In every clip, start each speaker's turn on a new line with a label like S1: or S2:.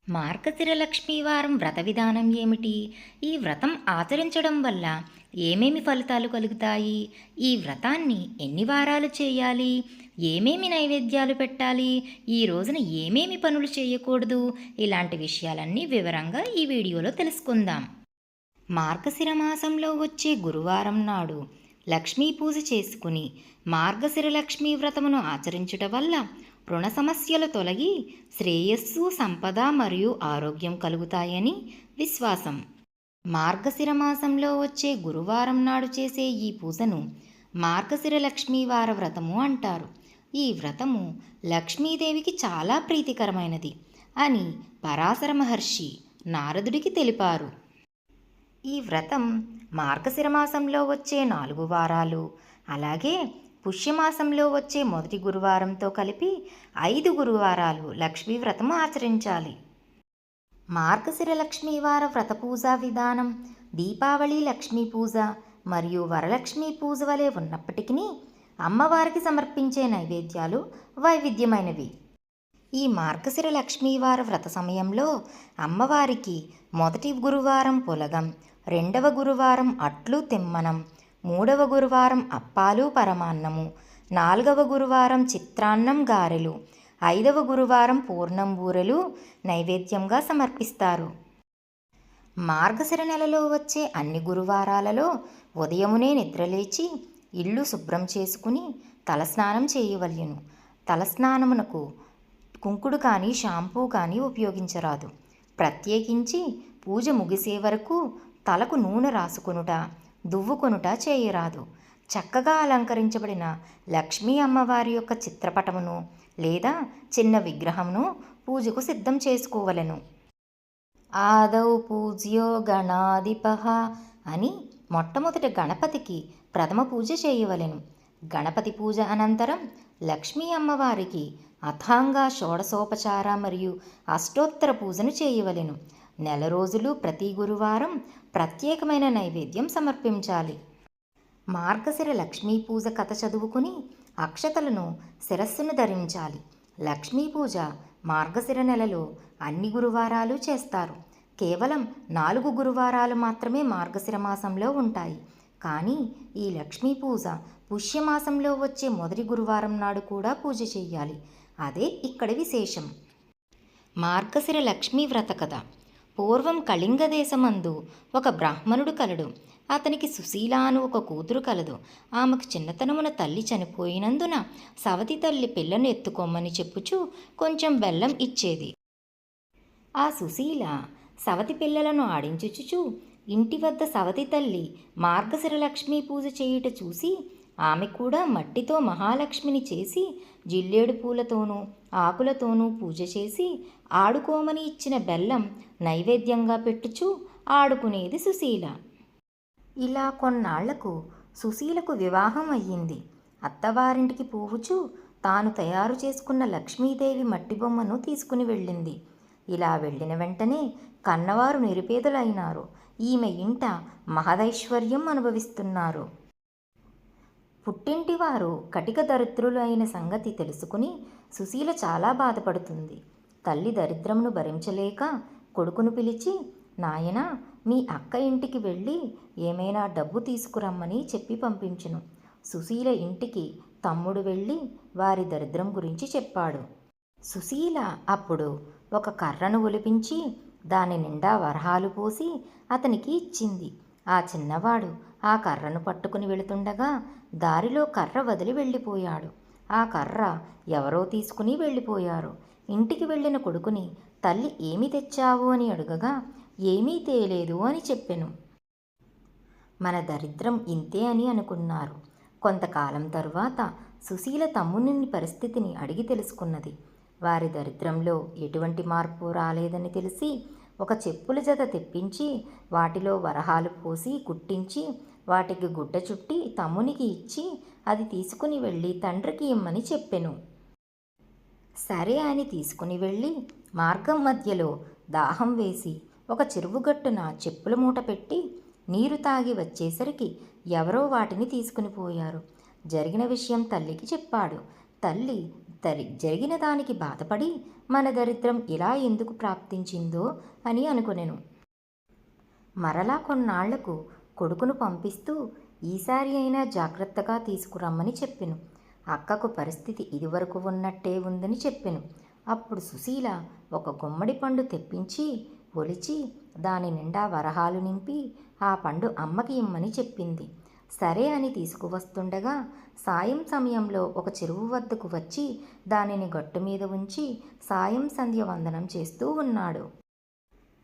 S1: మార్గశిర లక్ష్మీవారం వ్రత విధానం ఏమిటి? ఈ వ్రతం ఆచరించడం వల్ల ఏమేమి ఫలితాలు కలుగుతాయి? ఈ వ్రతాన్ని ఎన్ని వారాలు చేయాలి? ఏమేమి నైవేద్యాలు పెట్టాలి? ఈ రోజున ఏమేమి పనులు చేయకూడదు? ఇలాంటి విషయాలన్నీ వివరంగా ఈ వీడియోలో తెలుసుకుందాం. మార్గశిర మాసంలో వచ్చే గురువారం నాడు లక్ష్మీ పూజ చేసుకుని మార్గశిర లక్ష్మీ వ్రతమును ఆచరించుట వల్ల రుణ సమస్యలు తొలగి శ్రేయస్సు, సంపద మరియు ఆరోగ్యం కలుగుతాయని విశ్వాసం. మార్గశిర మాసంలో వచ్చే గురువారం నాడు చేసే ఈ పూజను మార్గశిర లక్ష్మీవార వ్రతము అంటారు. ఈ వ్రతము లక్ష్మీదేవికి చాలా ప్రీతికరమైనది అని పరాశర మహర్షి నారదుడికి తెలిపారు. ఈ వ్రతం మార్గశిర మాసంలో వచ్చే 4 వారాలు, అలాగే పుష్యమాసంలో వచ్చే మొదటి గురువారంతో కలిపి 5 గురువారాలు లక్ష్మీ వ్రతం ఆచరించాలి. మార్గశిర లక్ష్మీవార వ్రత పూజా విధానం దీపావళి లక్ష్మీ పూజ మరియు వరలక్ష్మీ పూజ వలె ఉన్నప్పటికీ అమ్మవారికి సమర్పించే నైవేద్యాలు వైవిధ్యమైనవి. ఈ మార్గశిర లక్ష్మీవార వ్రత సమయంలో అమ్మవారికి మొదటి గురువారం పులగం, రెండవ గురువారం అట్లు తిమ్మనం, మూడవ గురువారం అప్పాలు పరమాన్నము, నాలుగవ గురువారం చిత్రాన్నం గారెలు, ఐదవ గురువారం పూర్ణం బూరెలు నైవేద్యంగా సమర్పిస్తారు. మార్గశిర నెలలో వచ్చే అన్ని గురువారాలలో ఉదయమునే నిద్రలేచి ఇల్లు శుభ్రం చేసుకుని తలస్నానం చేయవలెను. తలస్నానమునకు కుంకుడు కానీ షాంపూ కానీ ఉపయోగించరాదు. ప్రత్యేకించి పూజ ముగిసే వరకు తలకు నూనె రాసుకొనుట, దువ్వుకొనుట చేయరాదు. చక్కగా అలంకరించబడిన లక్ష్మీ అమ్మవారి యొక్క చిత్రపటమును లేదా చిన్న విగ్రహమును పూజకు సిద్ధం చేసుకోవలెను. ఆదౌ పూజ్యో గణాధిపః అని మొట్టమొదట గణపతికి ప్రథమ పూజ చేయవలెను. గణపతి పూజ అనంతరం లక్ష్మీ అమ్మవారికి అథాంగ షోడశోపచార మరియు అష్టోత్తర పూజను చేయవలెను. నెల రోజులు ప్రతి గురువారం ప్రత్యేకమైన నైవేద్యం సమర్పించాలి. మార్గశిర లక్ష్మీ పూజ కథ చదువుకుని అక్షతలను శిరస్సును ధరించాలి. లక్ష్మీ పూజ మార్గశిర నెలలో అన్ని గురువారాలు చేస్తారు. కేవలం 4 గురువారాలు మాత్రమే మార్గశిర మాసంలో ఉంటాయి. కానీ ఈ లక్ష్మీ పూజ పుష్యమాసంలో వచ్చే మొదటి గురువారం నాడు కూడా పూజ చేయాలి. అదే ఇక్కడి విశేషం. మార్గశిర లక్ష్మీ వ్రత కథ. పూర్వం కళింగ దేశమందు ఒక బ్రాహ్మణుడు కలడు. అతనికి సుశీల అను ఒక కూతురు కలదు. ఆమెకు చిన్నతనమున తల్లి చనిపోయినందున సవతి తల్లి పిల్లను ఎత్తుకోమని చెప్పుచూ కొంచెం బెల్లం ఇచ్చేది. ఆ సుశీల సవతి పిల్లలను ఆడించుచుచూ ఇంటి వద్ద సవతి తల్లి మార్గశిర లక్ష్మీ పూజ చేయుట చూసి ఆమె కూడా మట్టితో మహాలక్ష్మిని చేసి జిల్లేడు పూలతోనూ ఆకులతోనూ పూజ చేసి ఆడుకోమని ఇచ్చిన బెల్లం నైవేద్యంగా పెట్టుచూ ఆడుకునేది సుశీల. ఇలా కొన్నాళ్లకు సుశీలకు వివాహం అయ్యింది. అత్తవారింటికి పోవుచూ తాను తయారు చేసుకున్న లక్ష్మీదేవి మట్టి బొమ్మను తీసుకుని వెళ్ళింది. ఇలా వెళ్ళిన వెంటనే కన్నవారు నిరుపేదలైనారు. ఈమె ఇంట మహదైశ్వర్యం అనుభవిస్తున్నారు. పుట్టింటివారు కటిక దరిద్రులు అయిన సంగతి తెలుసుకుని సుశీల చాలా బాధపడుతుంది. తల్లి దరిద్రమును భరించలేక కొడుకును పిలిచి, నాయనా, మీ అక్క ఇంటికి వెళ్ళి ఏమైనా డబ్బు తీసుకురమ్మని చెప్పి పంపించును. సుశీల ఇంటికి తమ్ముడు వెళ్ళి వారి దరిద్రం గురించి చెప్పాడు. సుశీల అప్పుడు ఒక కర్రను ఒలిపించి దాని నిండా వరహాలు పోసి అతనికి ఇచ్చింది. ఆ చిన్నవాడు ఆ కర్రను పట్టుకుని వెళుతుండగా దారిలో కర్ర వదిలి వెళ్ళిపోయాడు. ఆ కర్ర ఎవరో తీసుకుని వెళ్ళిపోయారు. ఇంటికి వెళ్ళిన కొడుకుని తల్లి ఏమి తెచ్చావు అని అడుగగా ఏమీ తేలేదు అని చెప్పెను. మన దరిద్రం ఇంతే అని అనుకున్నారు. కొంతకాలం తరువాత సుశీల తమ్ముని పరిస్థితిని అడిగి తెలుసుకున్నది. వారి దరిద్రంలో ఎటువంటి మార్పు రాలేదని తెలిసి ఒక చెప్పుల జత తెప్పించి వాటిలో వరహాలు పోసి కుట్టించి వాటికి గుడ్డ చుట్టి తమ్మునికి ఇచ్చి అది తీసుకుని వెళ్ళి తండ్రికి ఇమ్మని చెప్పెను. సరే అని తీసుకుని వెళ్ళి మార్గం మధ్యలో దాహం వేసి ఒక చెరువుగట్టున చెప్పుల మూట పెట్టి నీరు తాగి వచ్చేసరికి ఎవరో వాటిని తీసుకుని పోయారు. జరిగిన విషయం తల్లికి చెప్పాడు. తల్లి జరిగిన దానికి బాధపడి మన దరిద్రం ఇలా ఎందుకు ప్రాప్తించిందో అని అనుకొనెను. మరలా కొన్నాళ్లకు కొడుకును పంపిస్తూ ఈసారి అయినా జాగ్రత్తగా తీసుకురమ్మని చెప్పెను. అక్కకు పరిస్థితి ఇదివరకు ఉన్నట్టే ఉందని చెప్పెను. అప్పుడు సుశీల ఒక గుమ్మడి పండు తెప్పించి ఒలిచి దాని నిండా వరహాలు నింపి ఆ పండు అమ్మకి ఇమ్మని చెప్పింది. సరే అని తీసుకువస్తుండగా సాయం సమయంలో ఒక చెరువు వద్దకు వచ్చి దానిని గట్టు మీద ఉంచి సాయం సంధ్య వందనం చేస్తూ ఉన్నాడు.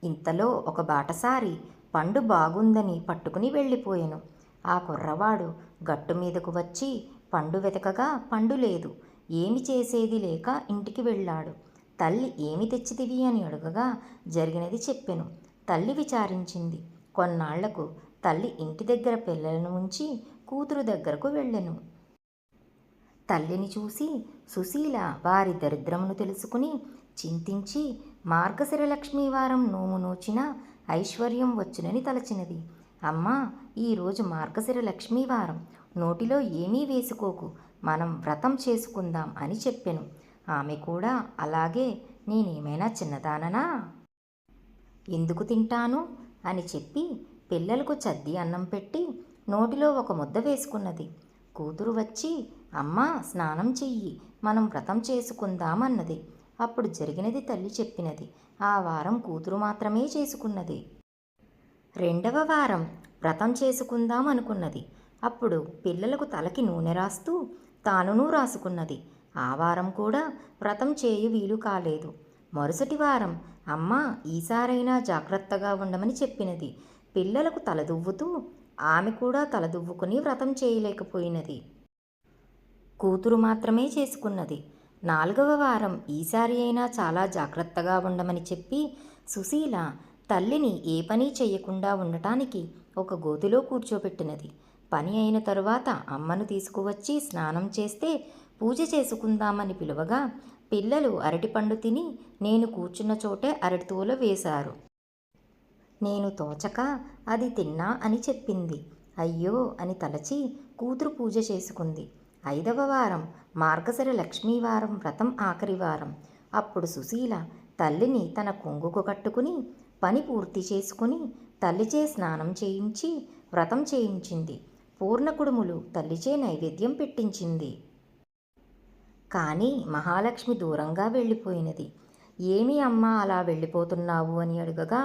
S1: ఇంతలో ఒక బాటసారి పండు బాగుందని పట్టుకుని వెళ్ళిపోయెను. ఆ కుర్రవాడు గట్టు మీదకు వచ్చి పండు వెతకగా పండు లేదు. ఏమి చేసేది లేక ఇంటికి వెళ్ళాడు. తల్లి ఏమి తెచ్చితివి అని అడగగా జరిగినది చెప్పెను. తల్లి విచారించింది. కొన్నాళ్లకు తల్లి ఇంటి దగ్గర పిల్లలను ఉంచి కూతురు దగ్గరకు వెళ్ళెను. తల్లిని చూసి సుశీల వారి దరిద్రమును తెలుసుకుని చింతించి మార్గశిర లక్ష్మీవారం నోము నోచిన ఐశ్వర్యం వచ్చునని తలచినది. అమ్మా, ఈరోజు మార్గశిర లక్ష్మీవారం, నోటిలో ఏమీ వేసుకోకు, మనం వ్రతం చేసుకుందాం అని చెప్పెను. ఆమె కూడా అలాగే, నేనేమైనా చిన్నదాననా, ఎందుకు తింటాను అని చెప్పి పిల్లలకు చద్ది అన్నం పెట్టి నోటిలో ఒక ముద్ద వేసుకున్నది. కూతురు వచ్చి అమ్మా స్నానం చెయ్యి, మనం వ్రతం చేసుకుందామన్నది. అప్పుడు జరిగినది తల్లి చెప్పినది. ఆ వారం కూతురు మాత్రమే చేసుకున్నది. రెండవ వారం వ్రతం చేసుకుందాం అనుకున్నది. అప్పుడు పిల్లలకు తలకి నూనె రాస్తూ తానునూ రాసుకున్నది. ఆ వారం కూడా వ్రతం చేయు వీలు కాలేదు. మరుసటి వారం అమ్మ ఈసారైనా జాగ్రత్తగా ఉండమని చెప్పినది. పిల్లలకు తలదువ్వుతూ ఆమె కూడా తలదువ్వుకుని వ్రతం చేయలేకపోయినది. కూతురు మాత్రమే చేసుకున్నది. నాలుగవ వారం ఈసారి అయినా చాలా జాగ్రత్తగా ఉండమని చెప్పి సుశీల తల్లిని ఏ పని చెయ్యకుండా ఉండటానికి ఒక గోతిలో కూర్చోబెట్టినది. పని అయిన తరువాత అమ్మను తీసుకువచ్చి స్నానం చేస్తే పూజ చేసుకుందామని పిలువగా పిల్లలు అరటిపండు తిని నేను కూర్చున్న చోటే అరటితోల వేశారు. నేను తోచక అది తిన్నా అని చెప్పింది. అయ్యో అని తలచి కూతురు పూజ చేసుకుంది. 5వ వారం మార్గశిర లక్ష్మీవారం వ్రతం ఆఖరి వారం. అప్పుడు సుశీల తల్లిని తన కొంగుకు కట్టుకుని పని పూర్తి చేసుకుని తల్లిచే స్నానం చేయించి వ్రతం చేయించింది. పూర్ణ కుడుములు తల్లిచే నైవేద్యం పెట్టించింది. కానీ మహాలక్ష్మి దూరంగా వెళ్ళిపోయినది. ఏమి అమ్మా అలా వెళ్ళిపోతున్నావు అని అడగగా,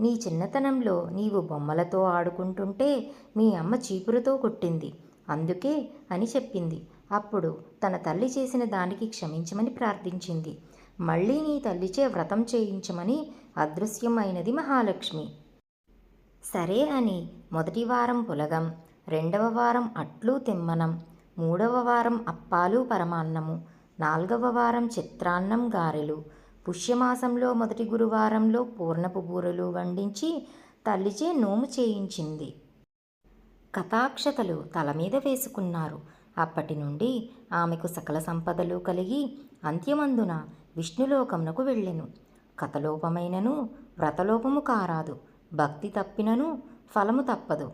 S1: నీ చిన్నతనంలో నీవు బొమ్మలతో ఆడుకుంటుంటే మీ అమ్మ చీపురుతో కొట్టింది, అందుకే అని చెప్పింది. అప్పుడు తన తల్లి చేసిన దానికి క్షమించమని ప్రార్థించింది. మళ్ళీ నీ తల్లిచే వ్రతం చేయించమని అదృశ్యమైనది మహాలక్ష్మి. సరే అని మొదటి వారం పులగం, 2వ వారం అట్లు తిమ్మనం, 3వ వారం అప్పాలు పరమాన్నము, 4వ వారం చిత్రాన్నం గారెలు, పుష్యమాసంలో మొదటి గురువారంలో పూర్ణపు బూరెలు వండించి తల్లిచే నోము చేయించింది. కథాక్షతలు తల మీద వేసుకున్నారు. అప్పటి నుండి ఆమెకు సకల సంపదలు కలిగి అంత్యమందున విష్ణులోకమునకు వెళ్ళెను. కథలోపమైనను వ్రతలోపము కారాదు, భక్తి తప్పినను ఫలము తప్పదు.